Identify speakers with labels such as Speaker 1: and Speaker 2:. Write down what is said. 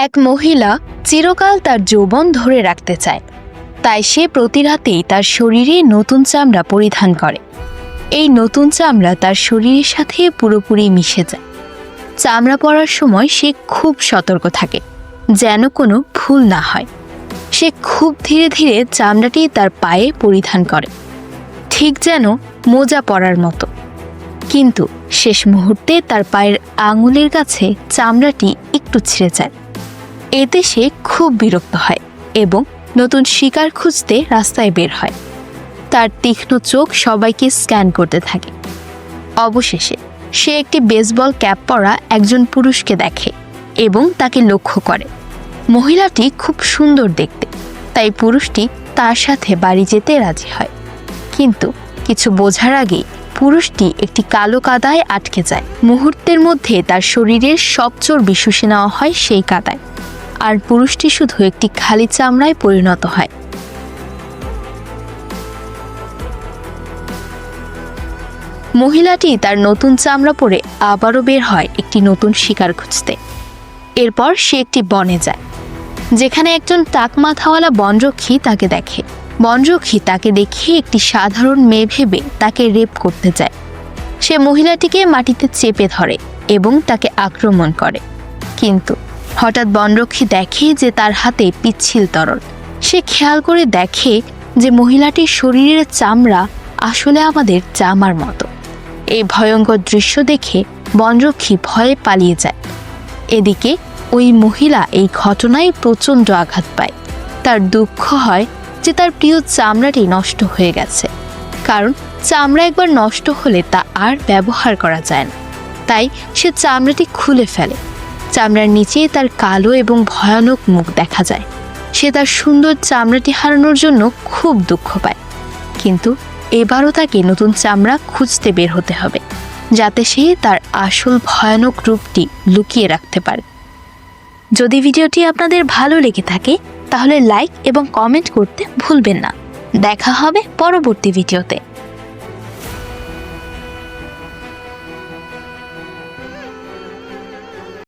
Speaker 1: এক মহিলা চিরকাল তার যৌবন ধরে রাখতে চায়, তাই সে প্রতি রাতেই তার শরীরে নতুন চামড়া পরিধান করে। এই নতুন চামড়া তার শরীরের সাথে পুরোপুরি মিশে যায়। চামড়া পরার সময় সে খুব সতর্ক থাকে, যেন কোনো ভুল না হয়। সে খুব ধীরে ধীরে চামড়াটি তার পায়ে পরিধান করে, ঠিক যেন মোজা পরার মতো। কিন্তু শেষ মুহূর্তে তার পায়ের আঙুলের কাছে চামড়াটি একটু ছিঁড়ে যায়। এতে সে খুব বিরক্ত হয় এবং নতুন শিকার খুঁজতে রাস্তায় বের হয়। তার তীক্ষ্ণ চোখ সবাইকে স্ক্যান করতে থাকে। অবশেষে সে একটি বেসবল ক্যাপ পরা একজন পুরুষকে দেখে এবং তাকে লক্ষ্য করে। মহিলাটি খুব সুন্দর দেখতে, তাই পুরুষটি তার সাথে বাড়ি যেতে রাজি হয়। কিন্তু কিছু বোঝার আগেই পুরুষটি একটি কালো কাদায় আটকে যায়। মুহূর্তের মধ্যে তার শরীরের সব চর্বি শুষে নেওয়া হয় সেই কাদায়, আর পুরুষটি শুধু একটি খালি চামড়ায় পরিণত হয়। মহিলাটি তার নতুন চামড়া পরে আবারও বের হয় একটি নতুন শিকার খুঁজতে। এরপর সে একটি বনে যায়, যেখানে একজন টাক মাথাওয়ালা বনরক্ষী তাকে দেখে। বনরক্ষী তাকে দেখে একটি সাধারণ মেয়ে ভেবে তাকে রেপ করতে যায়। সে মহিলাটিকে মাটিতে চেপে ধরে এবং তাকে আক্রমণ করে। কিন্তু হঠাৎ বনরক্ষী দেখে যে তার হাতে পিচ্ছিল তরল। সে খেয়াল করে দেখে যে মহিলাটির শরীরের চামড়া আসলে আমাদের জামার মতো। এই ভয়ঙ্কর দৃশ্য দেখে বনরক্ষী ভয়ে পালিয়ে যায়। এদিকে ওই মহিলা এই ঘটনায় প্রচণ্ড আঘাত পায়। তার দুঃখ হয় যে তার প্রিয় চামড়াটি নষ্ট হয়ে গেছে, কারণ চামড়া একবার নষ্ট হলে তা আর ব্যবহার করা যায় না। তাই সে চামড়াটি খুলে ফেলে। চামড়ার নিচে তার কালো এবং ভয়ানক মুখ দেখা যায়। সে তার সুন্দর চামড়াটি হারানোর জন্য খুব দুঃখ পায়, কিন্তু এবারও তাকে নতুন চামড়া খুঁজতে বের হতে হবে, যাতে সে তার আসল ভয়ানক রূপটি লুকিয়ে রাখতে পারে। যদি ভিডিওটি আপনাদের ভালো লেগে থাকে তাহলে লাইক এবং কমেন্ট করতে ভুলবেন না। দেখা হবে পরবর্তী ভিডিওতে।